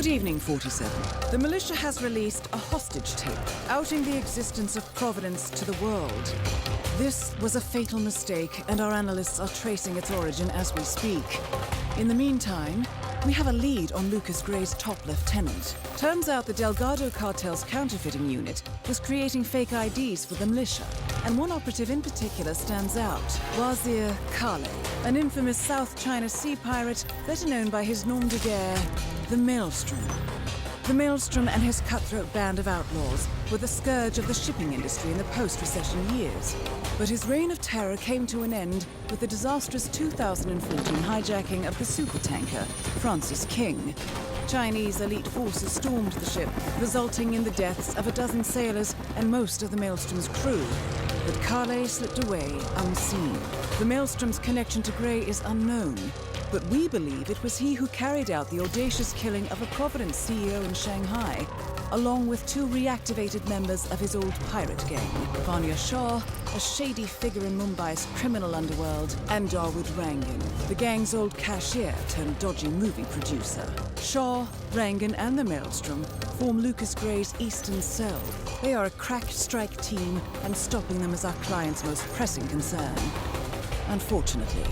Good evening, 47. The militia has released a hostage tape, outing the existence of Providence to the world. This was a fatal mistake, and our analysts are tracing its origin as we speak. In the meantime, we have a lead on Lucas Gray's top lieutenant. Turns out the Delgado cartel's counterfeiting unit was creating fake IDs for the militia, and one operative in particular stands out, Wazir Kale, an infamous South China Sea pirate better known by his nom de guerre, the Maelstrom. The Maelstrom and his cutthroat band of outlaws were the scourge of the shipping industry in the post-recession years. But his reign of terror came to an end with the disastrous 2014 hijacking of the supertanker, Francis King. Chinese elite forces stormed the ship, resulting in the deaths of a dozen sailors and most of the Maelstrom's crew. But Kale slipped away unseen. The Maelstrom's connection to Gray is unknown, but we believe it was he who carried out the audacious killing of a Providence CEO in Shanghai, along with two reactivated members of his old pirate gang, Vanya Shah, a shady figure in Mumbai's criminal underworld, and Dawood Rangan, the gang's old cashier turned dodgy movie producer. Shah, Rangan, and the Maelstrom form Lucas Gray's Eastern Cell. They are a crack strike team, and stopping them is our client's most pressing concern. Unfortunately,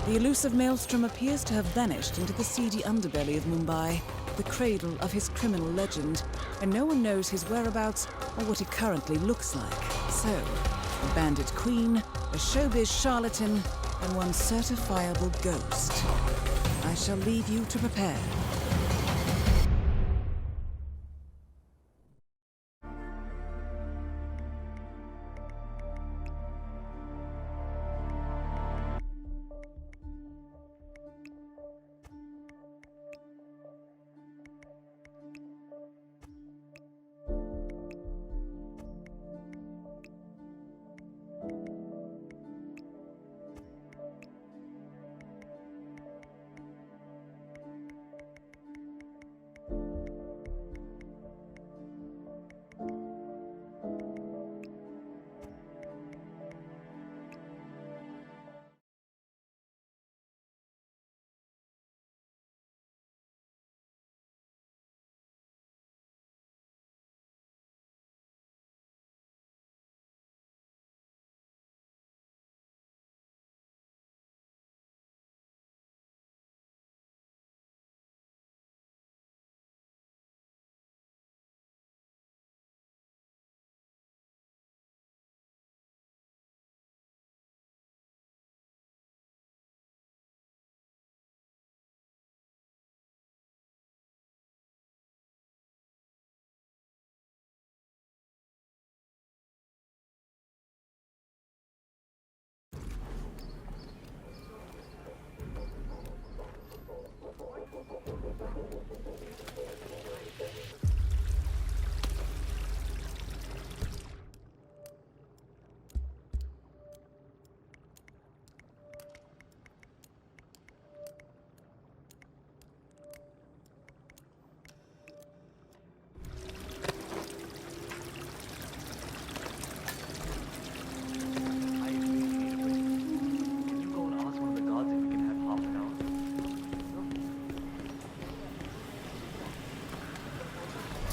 the elusive Maelstrom appears to have vanished into the seedy underbelly of Mumbai, the cradle of his criminal legend, and no one knows his whereabouts or what he currently looks like. So, a bandit queen, a showbiz charlatan, and one certifiable ghost. I shall leave you to prepare.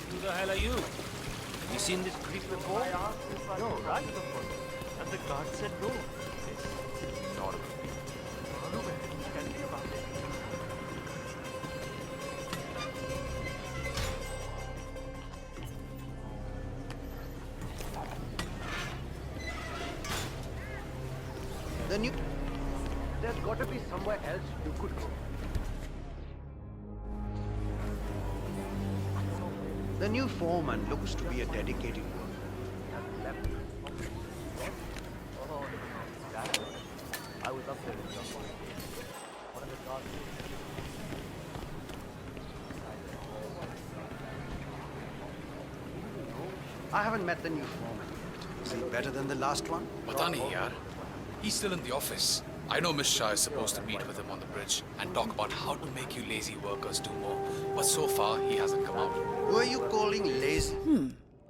Who the hell are you? Have you seen this creep before? No, right? And the guard said no. It's not a creep. No, tell me about it. There's got to be somewhere else you could go. The new foreman looks to be a dedicated worker. Oh, that way. I was up there in some point. One of the guards. I haven't met the new foreman. Is he better than the last one? Pata nahi yaar. He's still in the office. I know Miss Shah is supposed to meet with him on the bridge and talk about how to make you lazy workers do more. But so far, he hasn't come out. Who are you calling lazy?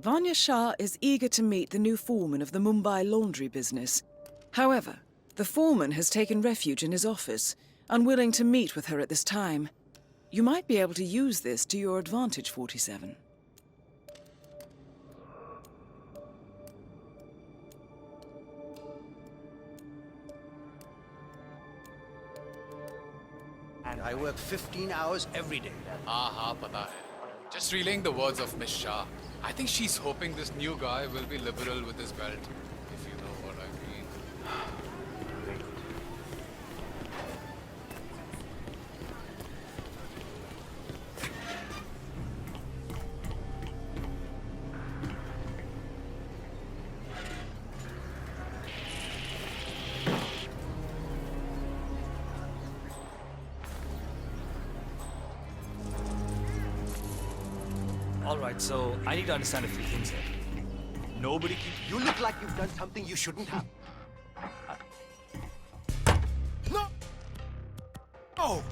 Vanya Shah is eager to meet the new foreman of the Mumbai laundry business. However, the foreman has taken refuge in his office, unwilling to meet with her at this time. You might be able to use this to your advantage, 47. And I work 15 hours every day. हाँ पता है. Just relaying the words of Miss Shah. I think she's hoping this new guy will be liberal with his belt, if you know what I mean. Alright, so I need to understand a few things here. Nobody can... You look like you've done something you shouldn't have. No! Oh!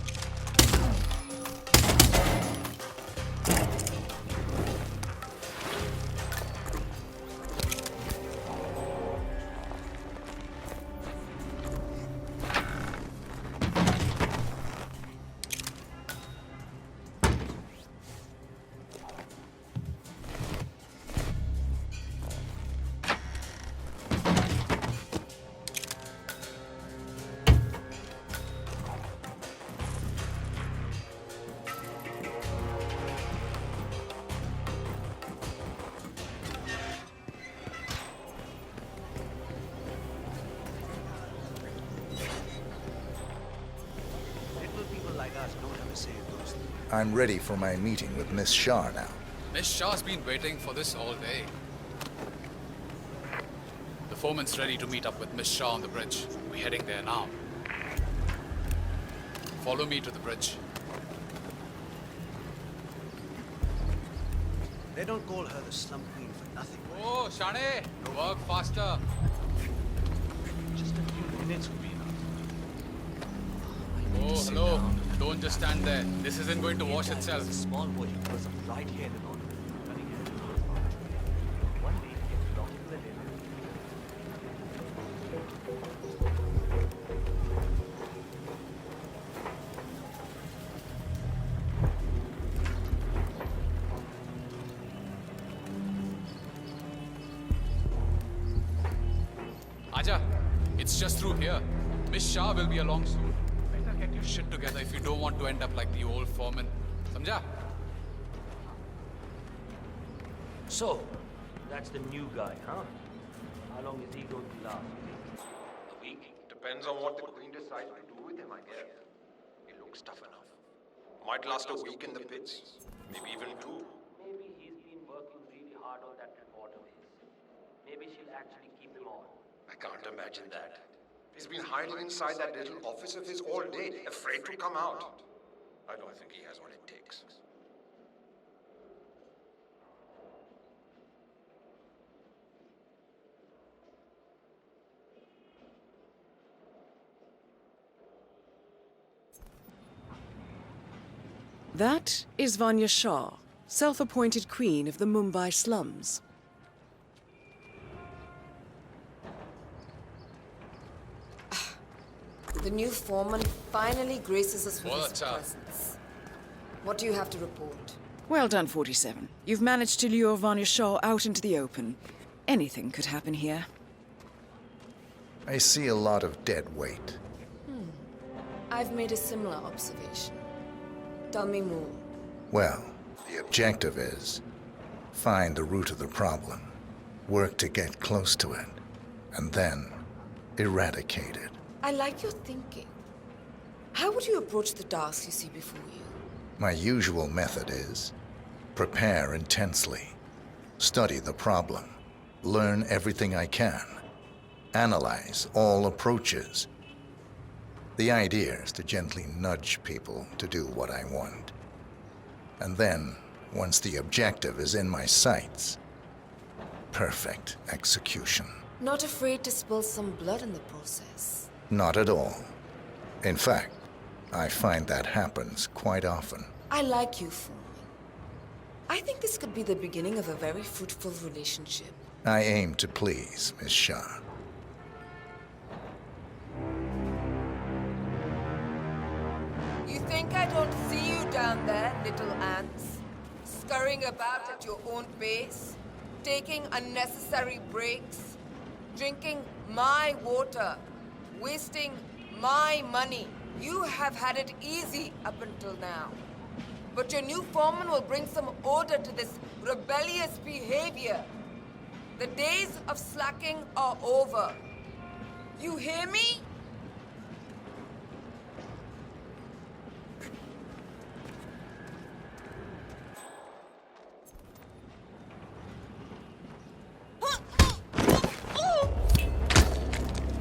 Little people like us don't have a say in those things. I'm ready for my meeting with Miss Shah now. Miss Shah's been waiting for this all day. The foreman's ready to meet up with Miss Shah on the bridge. We're heading there now. Follow me to the bridge. They don't call her the slum queen for nothing. Oh, Shane! Work faster. Just a few minutes will be enough. Oh, hello. Don't just stand there. This isn't going to wash itself. A small boy who was a right-handed on running ahead of his father. One day he gets locked in the den. Aja, it's just through here. Miss Shah will be along soon. Better get your shit together if you don't want to end up like the old foreman. Samjha? So, that's the new guy, huh? How long is he going to last? A week. Depends on what the Queen decides to do with him, I guess. He looks tough enough. Might last a week in the pits. Maybe even 2. Maybe he's been working really hard on that report of his. Maybe she'll actually keep him on. I can't imagine that. He's been hiding inside that little office of his all day, afraid to come out. I don't think he has what it takes. That is Vanya Shah, self-appointed queen of the Mumbai slums. The new foreman finally graces us with his What's up? presence. What do you have to report? Well done, 47. You've managed to lure Vanya Shah out into the open. Anything could happen here. I see a lot of dead weight. I've made a similar observation. Tell me more. Well, the objective is find the root of the problem, work to get close to it, and then eradicate it. I like your thinking. How would you approach the task you see before you? My usual method is prepare intensely, study the problem, learn everything I can, analyze all approaches. The idea is to gently nudge people to do what I want. And then, once the objective is in my sights, perfect execution. Not afraid to spill some blood in the process. Not at all. In fact, I find that happens quite often. I like you, foreman. I think this could be the beginning of a very fruitful relationship. I aim to please, Miss Shah. You think I don't see you down there, little ants? Scurrying about at your own pace? Taking unnecessary breaks? Drinking my water? Wasting my money? You have had it easy up until now. But your new foreman will bring some order to this rebellious behavior. The days of slacking are over. You hear me?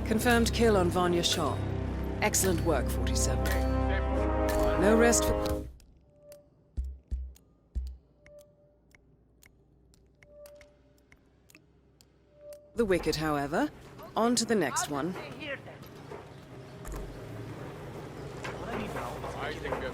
Confirmed kill on Vanya Shaw. Excellent work, 47. No rest for... The wicked, however. On to the next one. I think we're good.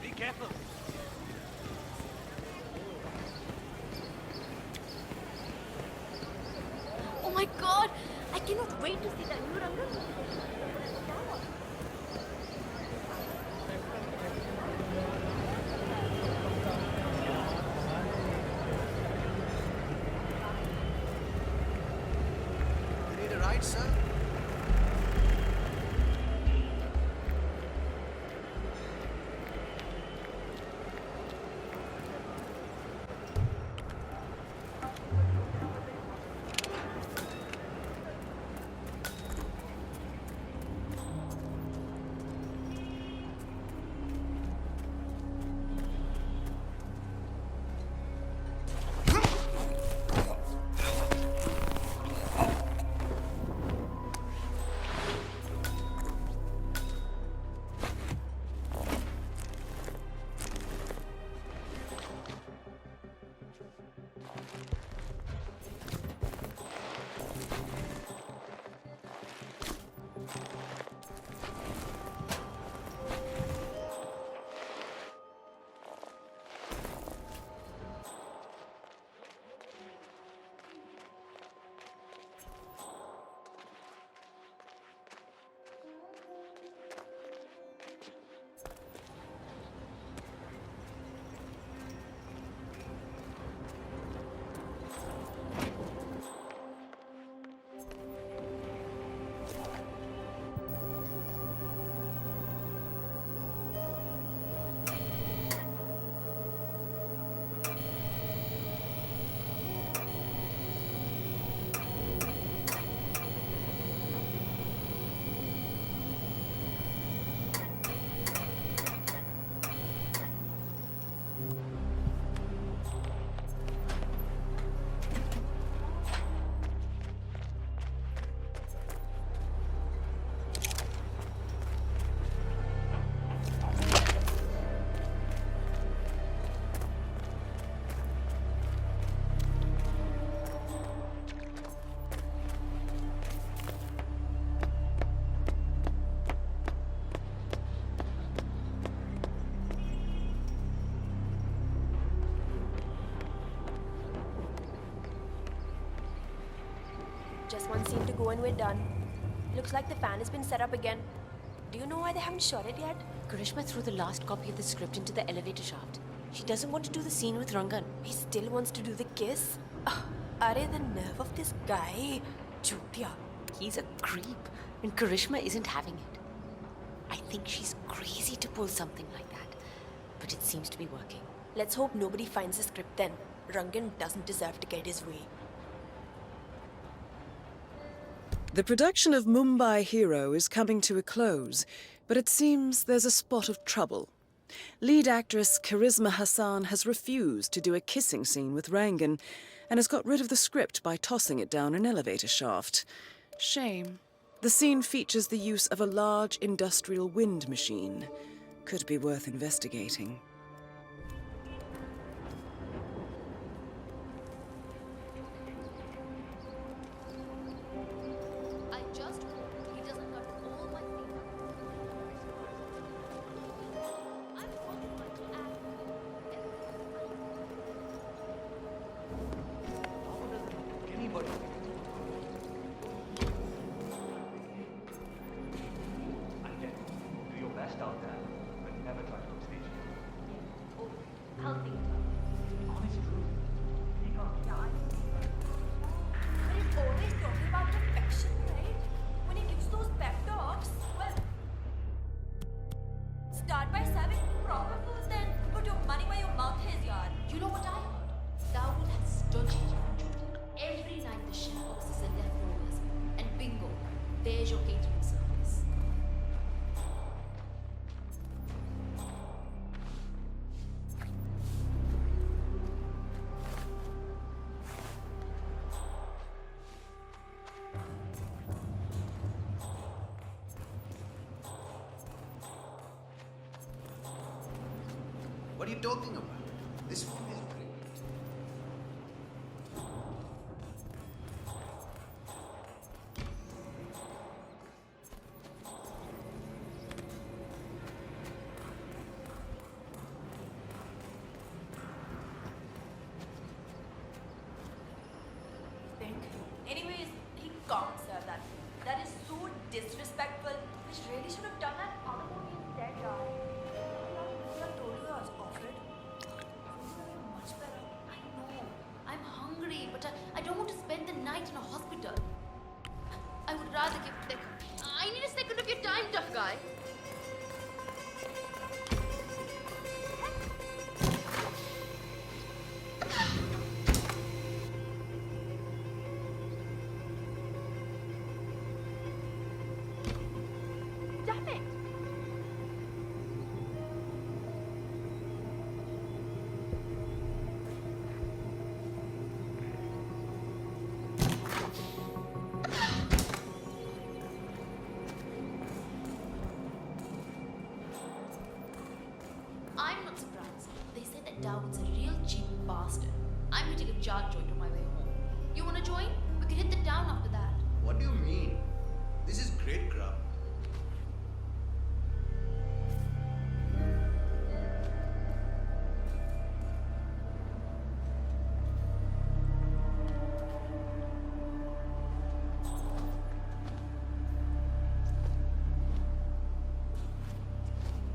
Be careful. Oh my god! I cannot wait to see that new Rangan. You need a ride, sir? Just one scene to go and we're done. Looks like the fan has been set up again. Do you know why they haven't shot it yet? Karishma threw the last copy of the script into the elevator shaft. She doesn't want to do the scene with Rangan. He still wants to do the kiss? Are the nerve of this guy? Chutya. He's a creep, and Karishma isn't having it. I think she's crazy to pull something like that, but it seems to be working. Let's hope nobody finds the script then. Rangan doesn't deserve to get his way. The production of Mumbai Hero is coming to a close, but it seems there's a spot of trouble. Lead actress Charisma Hassan has refused to do a kissing scene with Rangan and has got rid of the script by tossing it down an elevator shaft. Shame. The scene features the use of a large industrial wind machine. Could be worth investigating. I just hope he doesn't cut all my feet. What are you talking about? This phone is free. Anyways, he can't say that. That is so disrespectful. Which really should have done that other movie instead, yeah. I told you I was offered. Much better. I know. I'm hungry, but I don't want to spend the night in a hospital. I would rather give I need a second of your time, tough guy. Damn it! I'm not surprised. They said that Darwin's a real cheap bastard. I'm hitting a jar joint on my way home. You wanna join? We can hit the town after that. What do you mean? This is great grub.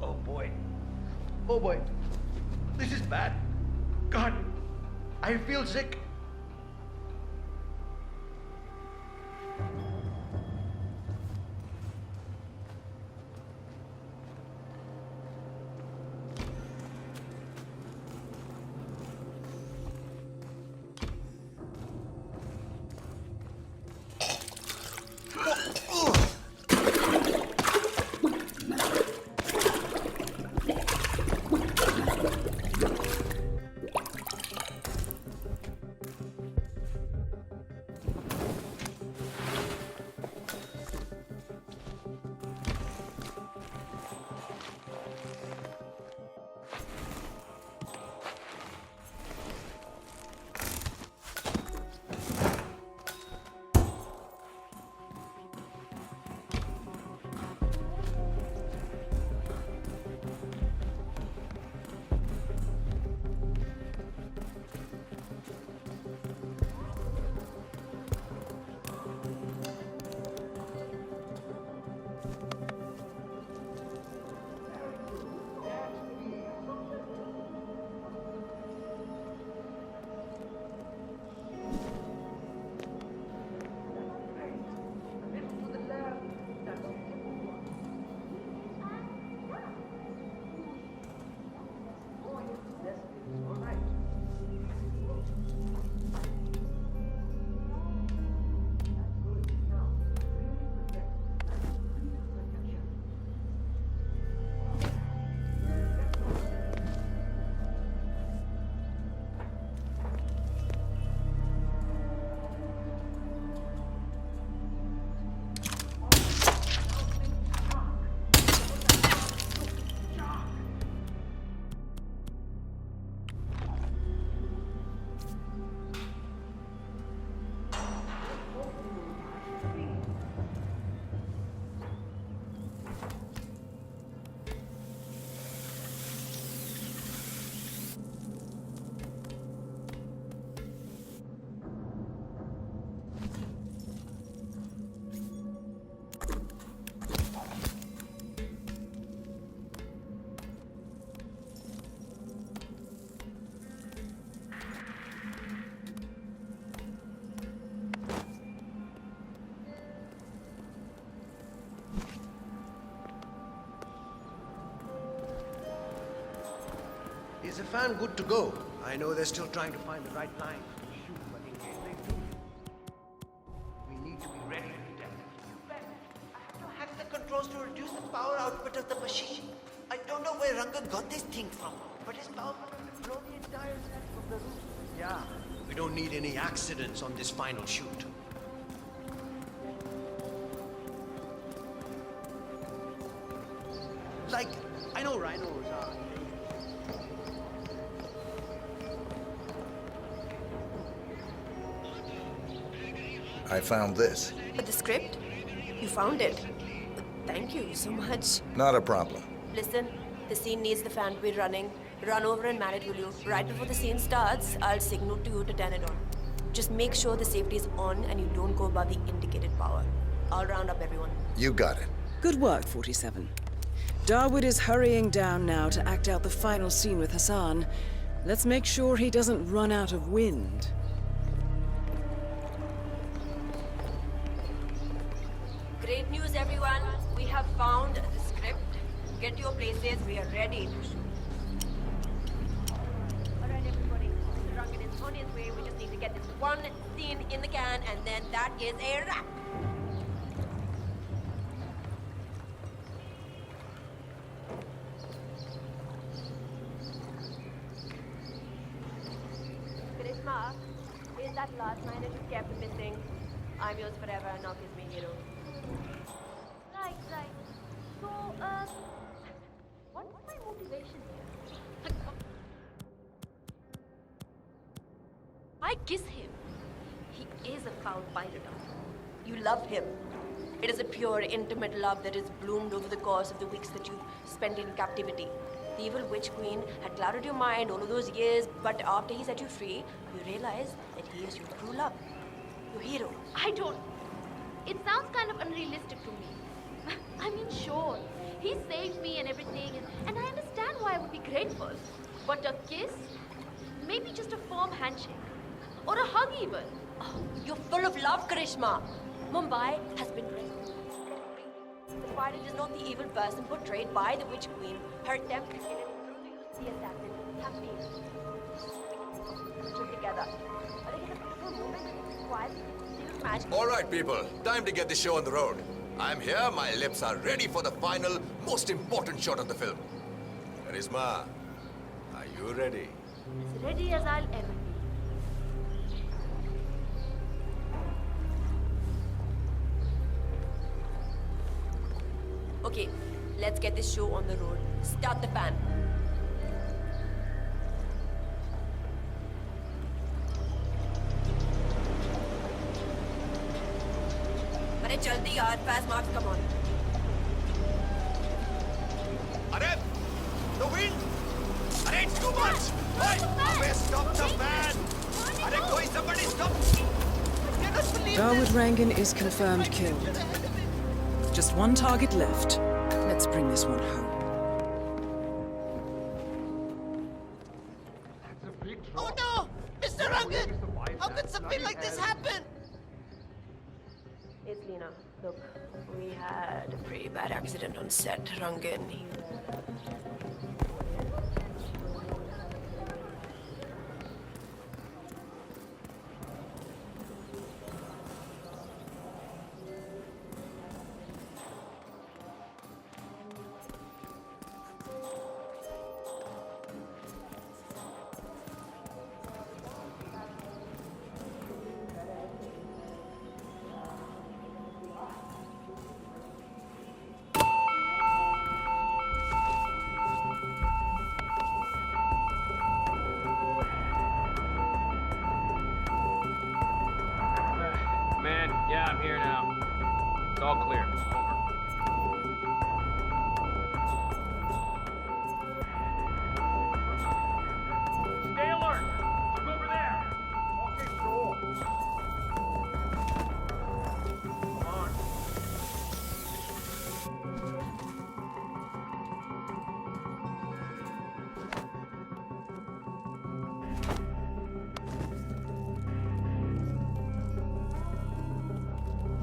Oh boy. Oh boy. This is bad. God, I feel sick. Is the fan good to go? I know they're still trying to find the right line. Shoot, but in case they do, we need to be ready to detect. You bet. I have to hack the controls to reduce the power output of the machine. I don't know where Ranga got this thing from, but it's powerful enough to blow the entire set from the roof. Yeah. We don't need any accidents on this final shoot. Like, I know rhinos are dangerous. I found this. But the script? You found it. Thank you so much. Not a problem. Listen, the scene needs the fan to be running. Run over and man it, will you? Right before the scene starts, I'll signal to you to turn it on. Just make sure the safety is on and you don't go above the indicated power. I'll round up everyone. You got it. Good work, 47. Darwood is hurrying down now to act out the final scene with Hassan. Let's make sure he doesn't run out of wind. Great news, everyone. We have found the script. Get to your places. We are ready to shoot. Alright, everybody. Mr. Rungan is on his way. We just need to get this one scene in the can, and then that is a wrap. Karishma, here's that last line that you kept missing. I'm yours forever, and now kiss me, hero. Right. So, what's my motivation here? I kiss him. He is a foul pirate. You love him. It is a pure, intimate love that has bloomed over the course of the weeks that you've spent in captivity. The evil witch queen had clouded your mind all of those years, but after he set you free, you realize that he is your true love. Your hero. I don't. It sounds kind of unrealistic to me. I mean, sure, he saved me and everything, and I understand why I would be grateful. But a kiss? Maybe just a firm handshake. Or a hug even. Oh, you're full of love, Karishma. Mumbai has been rescued. The pirate is not the evil person portrayed by the witch queen. Her attempt to kill him through the use of the assassin have failed. Stood together. But it is a beautiful moment. Quiet. Magic. All right, people. Time to get the show on the road. I'm here. My lips are ready for the final, most important shot of the film. Karisma, are you ready? As ready as I'll ever be. Okay, let's get this show on the road. Start the fan. अरे जल्दी यार, fast marks, come on. Arey, the wind! Arey, it's too much! Hey, stop the fan! Arey, koi somebody stop! Darwood Rangan is confirmed killed. Just one target left. Let's bring this one home. Oh no! Mr. Rangan! How could something like this happen? It's Lena. Look, we had a pretty bad accident on set. Rangan, Man, yeah, I'm here now. It's all clear. Over. Stay alert! Look over there! Okay, cool. Come on.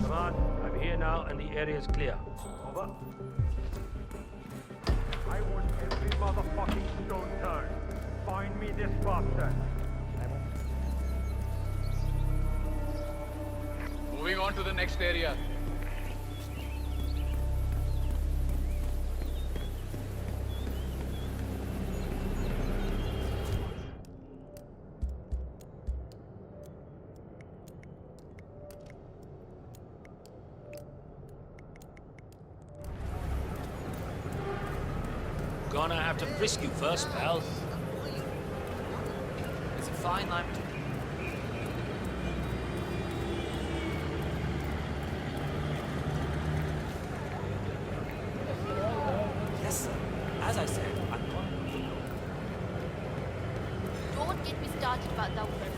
Come on, I'm here now and the area is clear. Over. I want every motherfucking stone turned. Find me this bastard. Moving on to the next area. Gonna have to frisk you first, pal. It's a fine line between As I said, I'm not. Don't get me started about that woman.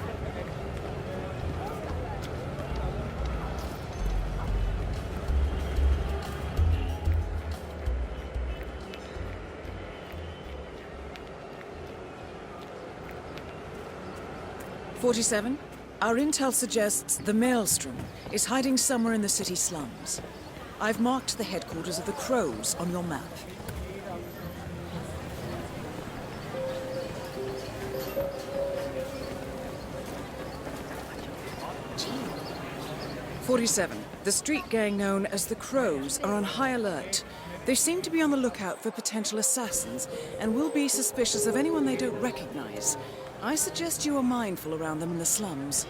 47, our intel suggests the Maelstrom is hiding somewhere in the city slums. I've marked the headquarters of the Crows on your map. Gee. 47, the street gang known as the Crows are on high alert. They seem to be on the lookout for potential assassins and will be suspicious of anyone they don't recognize. I suggest you are mindful around them in the slums.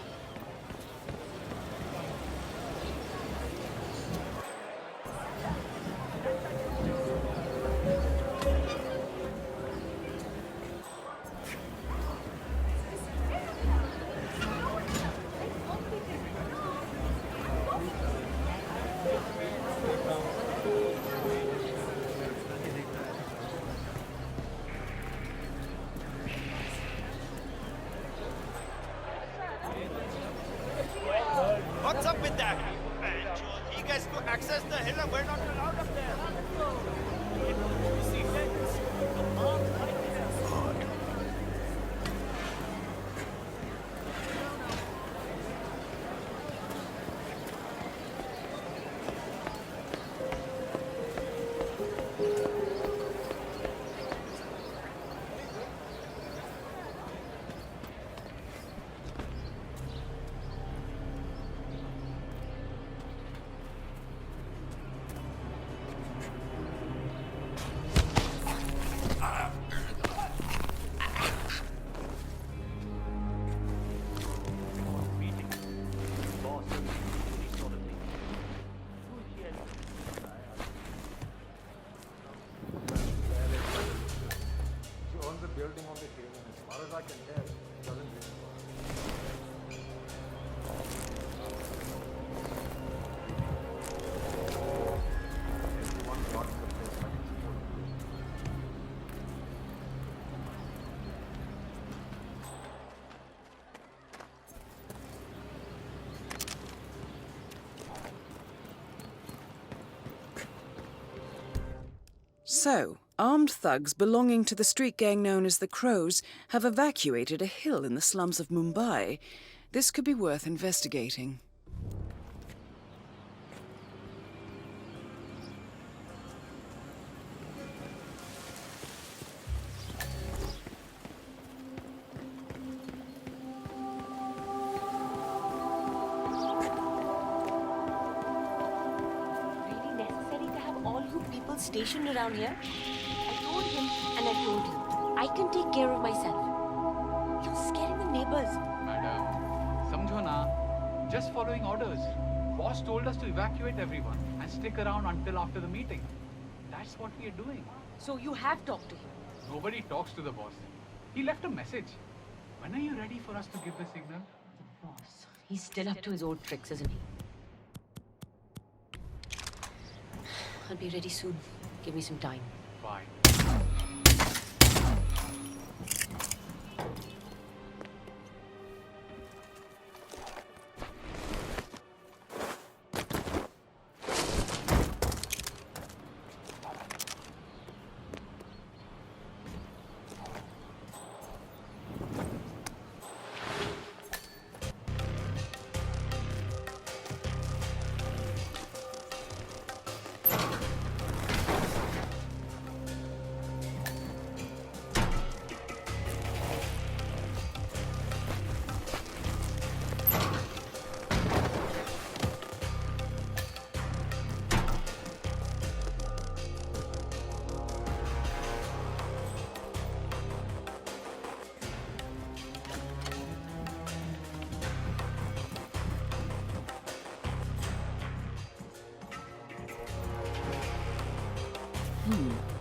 What's up with that? He gets to access the hill and we're not allowed up there. Building on the hill, and as far as I can tell, it doesn't really work. Everyone got in the place like it's supposed to be. So, armed thugs belonging to the street gang known as the Crows have evacuated a hill in the slums of Mumbai. This could be worth investigating. Really necessary to have all you people stationed around here? I told him and I told you, I can take care of myself. You're scaring the neighbors. Madam, samjho na. Just following orders. Boss told us to evacuate everyone and stick around until after the meeting. That's what we are doing. So you have talked to him. Nobody talks to the boss. He left a message. When are you ready for us to give the signal? Boss, he's still up to his old tricks, isn't he? I'll be ready soon. Give me some time. Fine.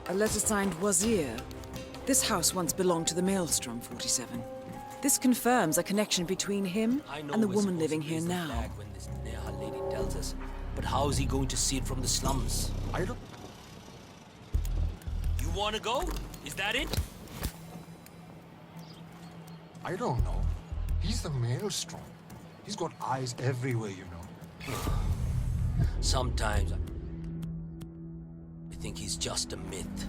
A letter signed Wazir. This house once belonged to the Maelstrom, 47. This confirms a connection between him and the woman living here now. When this Neha lady tells us, but how is he going to see it from the slums? I don't. You want to go? Is that it? I don't know. He's the maelstrom. He's got eyes everywhere, you know. Sometimes I think he's just a myth.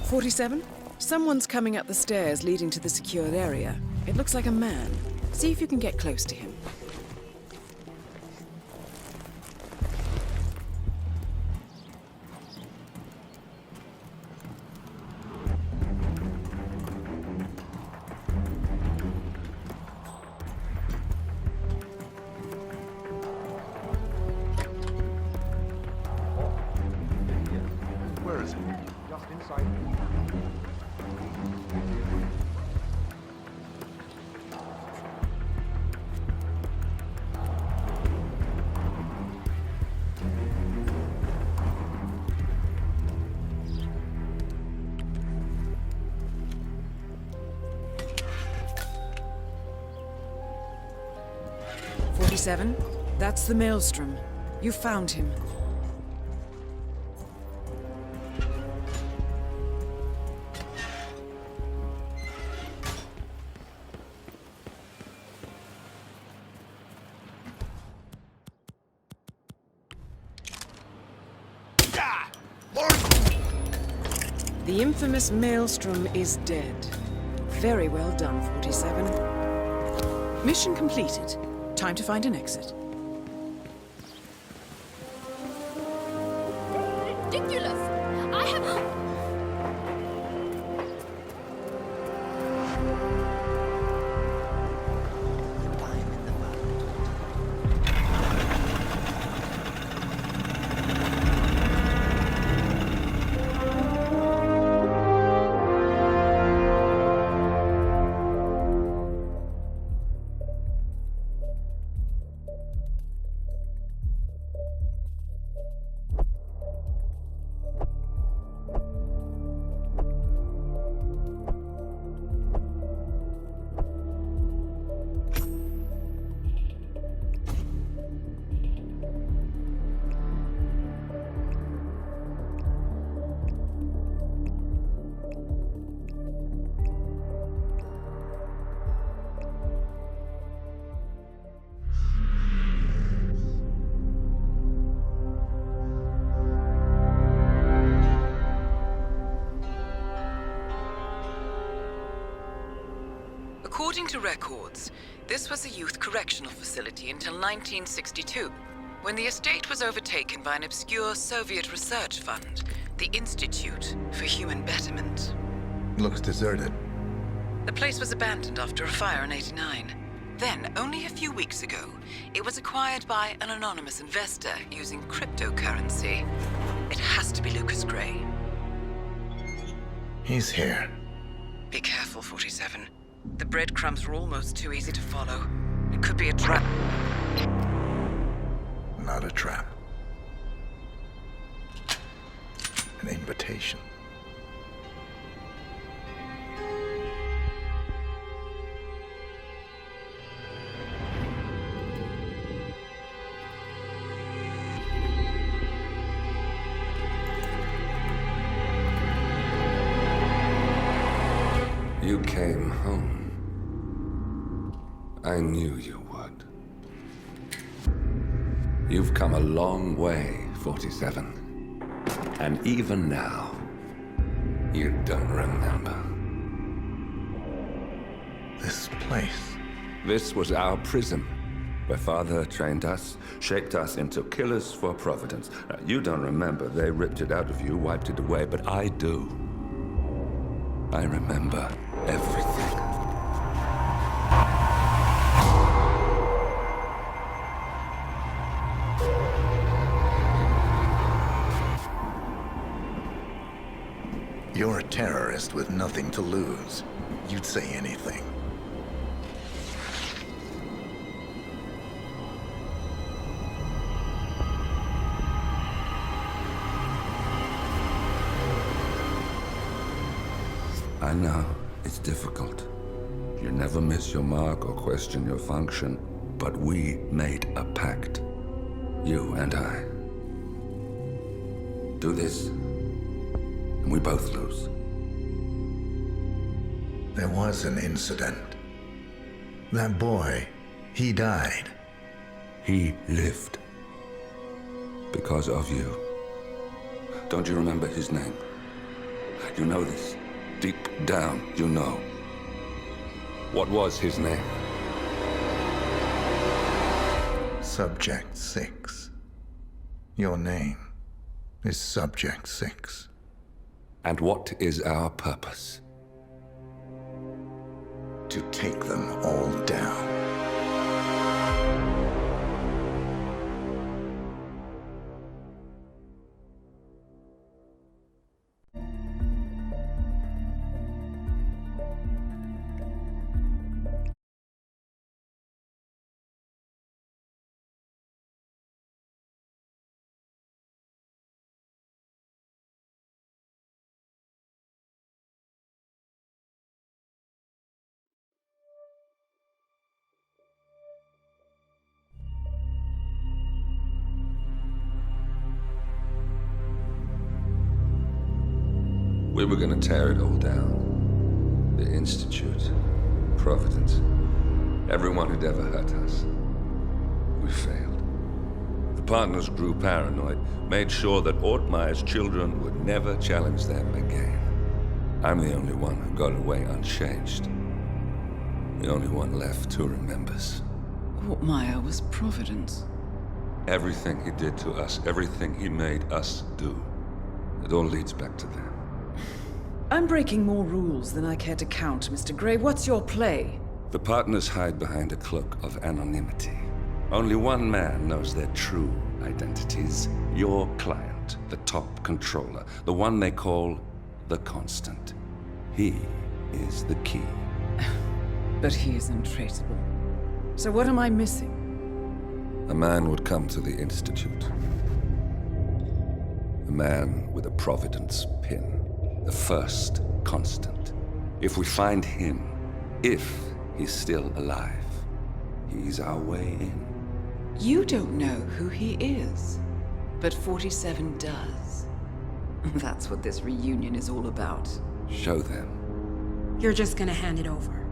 "47? Someone's coming up the stairs leading to the secured area. It looks like a man. See if you can get close to him." Where is he? Just inside. 47? That's the Maelstrom. You found him. The infamous Maelstrom is dead. Very well done, 47. Mission completed. Time to find an exit. Ridiculous! I have... According to records, this was a youth correctional facility until 1962, when the estate was overtaken by an obscure Soviet research fund, the Institute for Human Betterment. Looks deserted. The place was abandoned after a fire in '89. Then, only a few weeks ago, it was acquired by an anonymous investor using cryptocurrency. It has to be Lucas Gray. He's here. Be careful, 47. The breadcrumbs are almost too easy to follow. It could be a trap. Not a trap. An invitation. You came home. I knew you would. You've come a long way, 47. And even now, you don't remember. This place. This was our prison, where Father trained us, shaped us into killers for Providence. Now, you don't remember. They ripped it out of you, wiped it away, but I do. I remember everything. You're a terrorist with nothing to lose. You'd say anything. I know it's difficult. You never miss your mark or question your function, but we made a pact. You and I. Do this, and we both lose. There was an incident. That boy, he died. He lived. Because of you. Don't you remember his name? You know this. Deep down, you know. What was his name? Subject 6. Your name is Subject 6. And what is our purpose? To take them all down. We were gonna tear it all down. The Institute, Providence, everyone who'd ever hurt us. We failed. The partners grew paranoid, made sure that Ortmeyer's children would never challenge them again. I'm the only one who got away unchanged. The only one left who remembers. Ortmeyer was Providence. Everything he did to us, everything he made us do, it all leads back to them. I'm breaking more rules than I care to count, Mr. Gray. What's your play? The partners hide behind a cloak of anonymity. Only one man knows their true identities. Your client, the top controller, the one they call the Constant. He is the key. But he is untraceable. So what am I missing? A man would come to the Institute. A man with a Providence pin. The first Constant. If we find him, if he's still alive, he's our way in. You don't know who he is, but 47 does. That's what this reunion is all about. Show them. You're just gonna hand it over.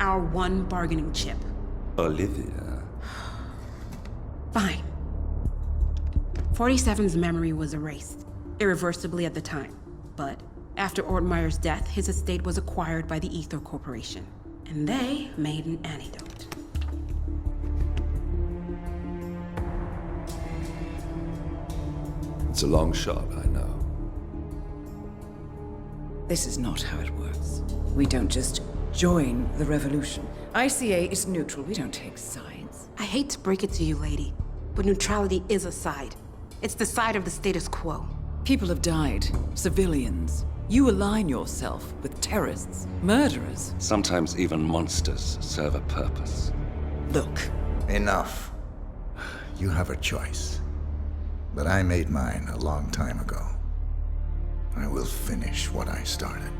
Our one bargaining chip. Olivia. Fine. 47's memory was erased, irreversibly at the time. But after Ortmeyer's death, his estate was acquired by the Ether Corporation. And they made an antidote. It's a long shot, I know. This is not how it works. We don't just join the revolution. ICA is neutral. We don't take sides. I hate to break it to you, lady, but neutrality is a side. It's the side of the status quo. People have died. Civilians. You align yourself with terrorists, murderers. Sometimes even monsters serve a purpose. Look. Enough. You have a choice. But I made mine a long time ago. I will finish what I started.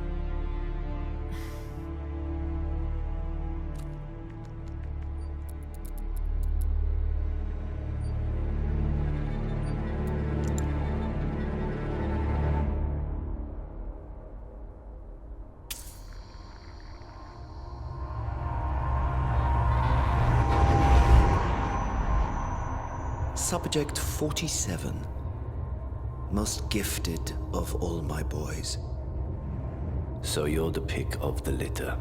Subject 47. Most gifted of all my boys. So you're the pick of the litter.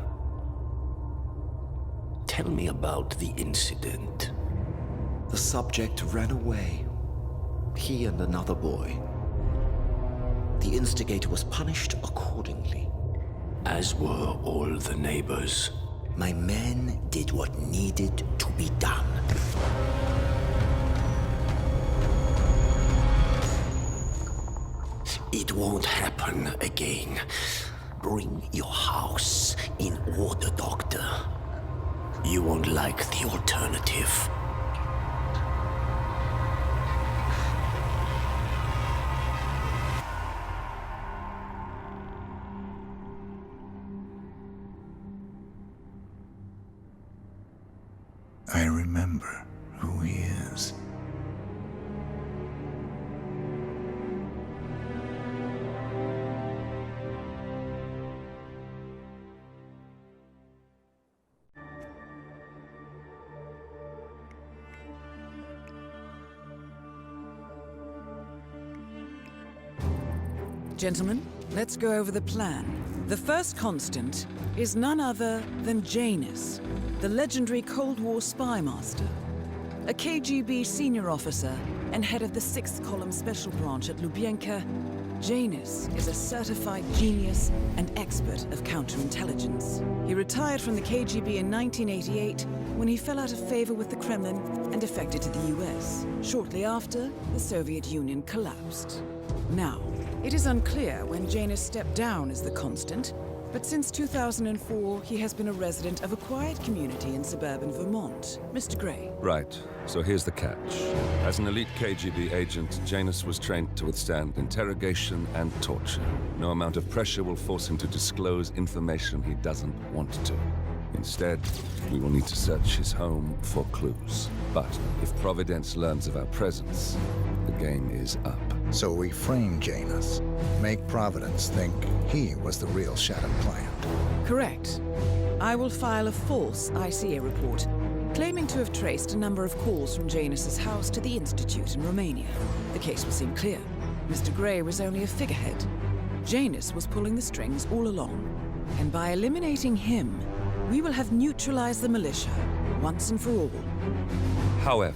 Tell me about the incident. The subject ran away. He and another boy. The instigator was punished accordingly. As were all the neighbors. My men did what needed to be done. It won't happen again. Bring your house in order, Doctor. You won't like the alternative. I remember who he is. Gentlemen, let's go over the plan. The first constant is none other than Janus, the legendary Cold War spy master, a KGB senior officer and head of the 6th Column Special Branch at Lubyanka. Janus is a certified genius and expert of counterintelligence. He retired from the KGB in 1988 when he fell out of favor with the Kremlin and defected to the US. Shortly after, the Soviet Union collapsed. Now, it is unclear when Janus stepped down as the constant, but since 2004, he has been a resident of a quiet community in suburban Vermont. Mr. Gray. Right. So here's the catch. As an elite KGB agent, Janus was trained to withstand interrogation and torture. No amount of pressure will force him to disclose information he doesn't want to. Instead, we will need to search his home for clues. But if Providence learns of our presence, the game is up. So we frame Janus, make Providence think he was the real shadow client. Correct. I will file a false ICA report, claiming to have traced a number of calls from Janus's house to the Institute in Romania. The case will seem clear. Mr. Gray was only a figurehead. Janus was pulling the strings all along. And by eliminating him, we will have neutralized the militia, once and for all. However,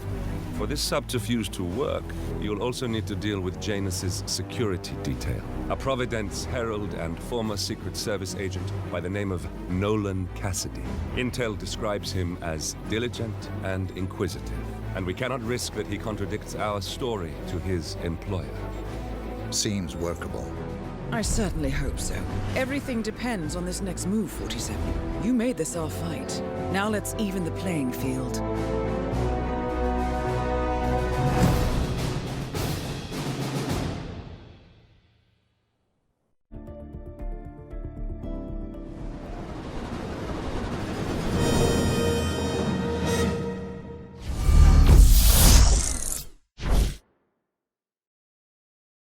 for this subterfuge to work, you'll also need to deal with Janus's security detail. A Providence herald and former Secret Service agent by the name of Nolan Cassidy. Intel describes him as diligent and inquisitive, and we cannot risk that he contradicts our story to his employer. Seems workable. I certainly hope so. Everything depends on this next move, 47. You made this our fight. Now let's even the playing field.